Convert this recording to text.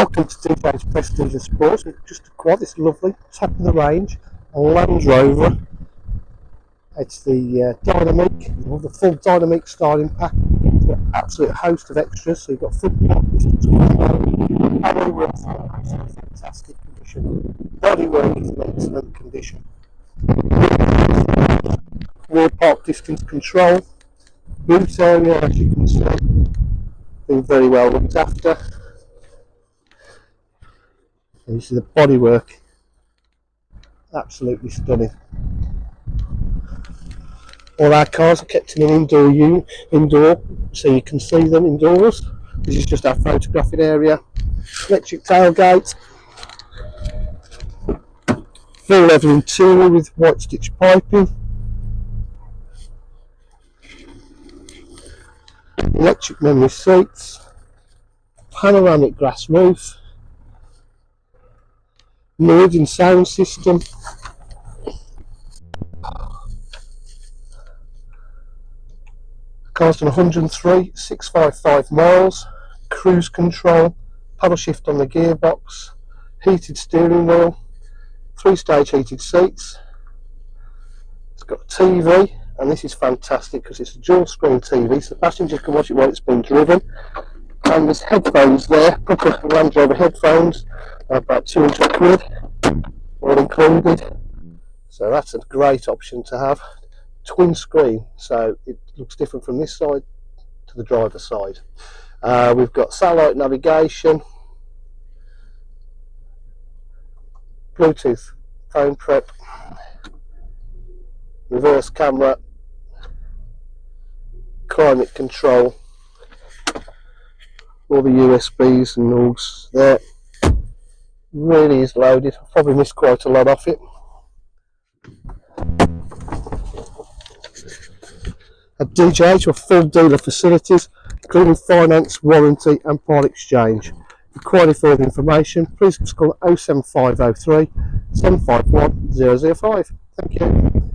Welcome to DJ's Prestige and Sports. We've just acquired this lovely top of the range Land Rover. It's the Dynamic, or the full Dynamic styling pack. It's got an absolute host of extras. So you've got front park distance control, alloy wheels are in fantastic condition. Bodywork is in excellent condition. Rear park distance control. Boot area, as you can see, been very well looked after. And you see the bodywork, absolutely stunning. All our cars are kept in an indoor, so you can see them indoors. This is just our photographing area. Electric tailgate, full leather interior with white stitch piping. Electric memory seats, panoramic glass roof, Meridian sound system. Car's done 103,655 miles, cruise control, paddle shift on the gearbox, heated steering wheel, 3-stage heated seats. It's got a TV, and this is fantastic because it's a dual screen TV, so the passenger can watch it while it's being driven. And there's headphones there, proper Land Rover headphones, about 200 quid, all included. So that's a great option to have. Twin screen, so it looks different from this side to the driver's side. We've got satellite navigation, Bluetooth phone prep, reverse camera, climate control, all the USBs and AUX there. Really is loaded. I've probably missed quite a lot off it. At DJH, we're full dealer facilities, including finance, warranty and part exchange. For any further information, please call 07503 751 005. Thank you.